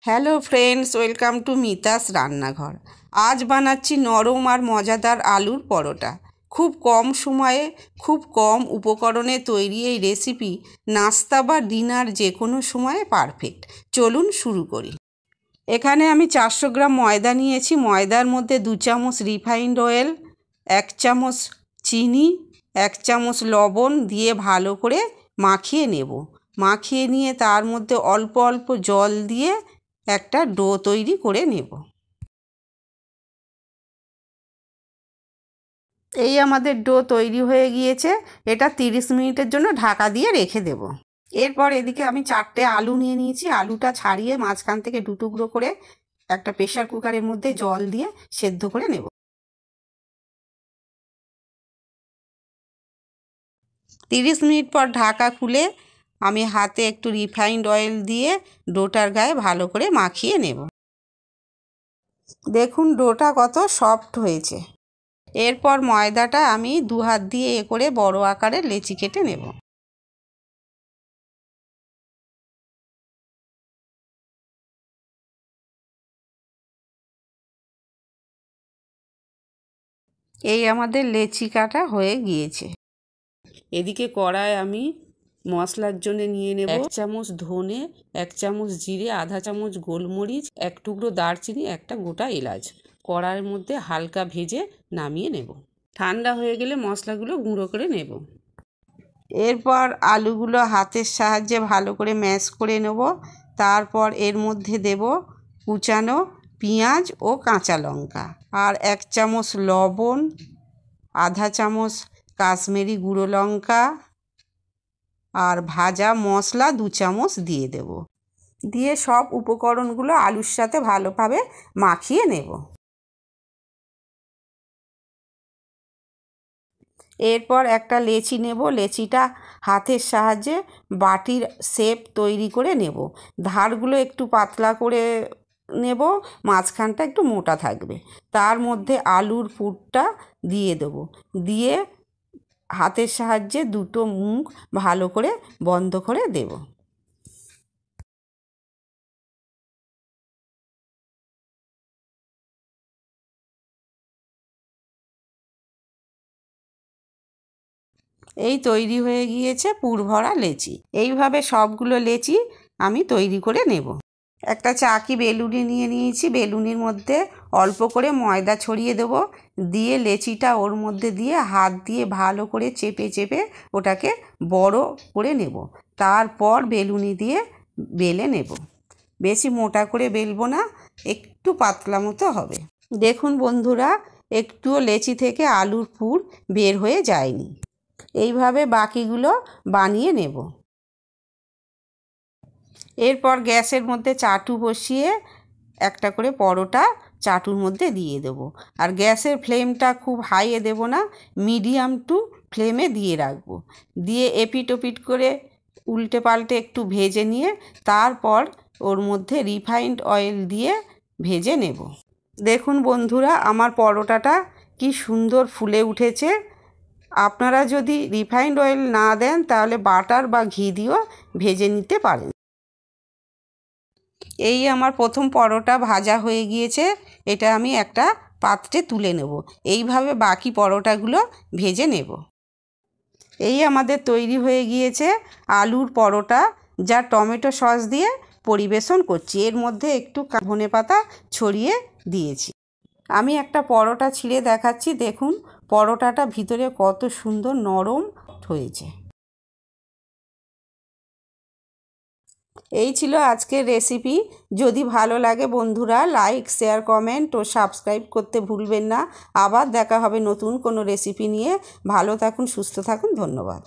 Hello friends, welcome to Mita's রান্নাঘর। আজ বানাচ্ছি নরম আর মজাদার আলুর পরোটা। খুব কম সময়ে খুব কম উপকরণে তৈরি এই রেসিপি নাস্তা বা ডিনার যে কোনো সময়ে পারফেক্ট। চলুন শুরু করি। এখানে আমি 400 গ্রাম ময়দা নিয়েছি। ময়দার মধ্যে 2 চামচ রিফাইন্ড অয়েল, 1 চামচ চিনি, 1 চামচ লবণ দিয়ে ভালো করে মাখিয়ে নেব। মাখিয়ে নিয়ে তার মধ্যে অল্প অল্প জল দিয়ে একটা ডো তৈরি করে নেব। এই আমাদের ডো তৈরি হয়ে গিয়েছে। এটা 30 মিনিটের জন্য ঢাকা দিয়ে রেখে দেব। এরপর এদিকে আমি 4টে আলু নিয়ে নিয়েছি। আলুটা ছাড়িয়ে মাঝখান থেকে 2 টুকরো করে একটা প্রেসার কুকারের মধ্যে জল দিয়ে সেদ্ধ করে নেব। 30 মিনিট পর ঢাকা খুলে আমি হাতে একটু রিফাইন্ড অয়েল দিয়ে ডোটার গায়ে ভালো করে মাখিয়ে নেব। দেখুন ডোটা কত সফট হয়েছে। এরপর ময়দাটা আমি 2 হাত দিয়ে করে বড় আকারের লেচি কেটে নেব। এই আমাদের লেচি কাটা হয়ে গিয়েছে। এদিকে কড়ায় আমি মশলার জন্য নিয়ে নেব 1 চামচ ধনে, 1 চামচ জিরে, আধা চামচ গোলমরিচ, 1 টুকরো দারচিনি, একটা গোটা এলাচ। কড়াইয়ের মধ্যে হালকা ভেজে নামিয়ে নেব। ঠান্ডা হয়ে গেলে মশলাগুলো গুঁড়ো করে নেব। এরপর আলুগুলো হাতের সাহায্যে ভালো করে ম্যাশ করে নেব। তারপর এর মধ্যে দেব কুচানো পেঁয়াজ ও কাঁচা লঙ্কা, আর 1 চামচ লবণ, আধা চামচ কাশ্মীরি গুঁড়ো লঙ্কা, আর ভাজা মশলা 2 চামচ দিয়ে দেব। দিয়ে সব উপকরণগুলো আলুর সাথে ভালোভাবে মাখিয়ে নেব। এরপর একটা লেচি নেব। লেচিটা হাতের সাহায্যে বাটির শেপ তৈরি করে নেব। ধারগুলো একটু পাতলা করে নেব, মাঝখানটা একটু মোটা থাকবে। তার মধ্যে আলুর পুরটা দিয়ে দেব। দিয়ে হাতের সাহায্যে 2টো মুখ ভালো করে বন্ধ করে দেব। এই তৈরি হয়ে গিয়েছে পুর ভরা লেচি। এইভাবে সবগুলো লেচি আমি তৈরি করে নেব। একটা চাকি বেলুনি নিয়ে নিয়েছি। বেলুনির মধ্যে অল্প করে ময়দা ছড়িয়ে দেব। দিয়ে লেচিটা ওর মধ্যে দিয়ে হাত দিয়ে ভালো করে চেপে চেপে ওটাকে বড় করে নেব। তারপর বেলুনি দিয়ে বেলে নেব। বেশি মোটা করে বেলবো না, একটু পাতলা মতো হবে। দেখুন বন্ধুরা, একটুও লেচি থেকে আলুর পুর বের হয়ে যায়নি। এইভাবে বাকিগুলো বানিয়ে নেব। এরপর গ্যাসের মধ্যে চাটু বসিয়ে একটা করে পরোটা চাটুর মধ্যে দিয়ে দেব। আর গ্যাসের ফ্লেমটা খুব হাইয়ে দেব না, মিডিয়াম টু ফ্লেমে দিয়ে রাখবো। দিয়ে এপিট ওপিট করে উল্টে পাল্টে একটু ভেজে নিয়ে তারপর ওর মধ্যে রিফাইন্ড অয়েল দিয়ে ভেজে নেব। দেখুন বন্ধুরা, আমার পরোটাটা কি সুন্দর ফুলে উঠেছে। আপনারা যদি রিফাইন্ড অয়েল না দেন তাহলে বাটার বা ঘি দিয়েও ভেজে নিতে পারেন। এই আমার প্রথম পরোটা ভাজা হয়ে গিয়েছে। এটা আমি একটা পাত্রে তুলে নেব। এইভাবে বাকি পরোটাগুলো ভেজে নেব। এই আমাদের তৈরি হয়ে গিয়েছে আলুর পরোটা, যা টমেটো সস দিয়ে পরিবেশন করছি। এর মধ্যে একটু ধনেপাতা ছড়িয়ে দিয়েছি। আমি একটা পরোটা ছিঁড়ে দেখাচ্ছি। দেখুন পরোটাটা ভিতরে কত সুন্দর নরম হয়েছে। এই ছিল আজকের রেসিপি। যদি ভালো লাগে বন্ধুরা লাইক, শেয়ার, কমেন্ট ও সাবস্ক্রাইব করতে ভুলবেন না। আবার দেখা হবে নতুন কোনো রেসিপি নিয়ে। ভালো থাকুন, সুস্থ থাকুন। ধন্যবাদ।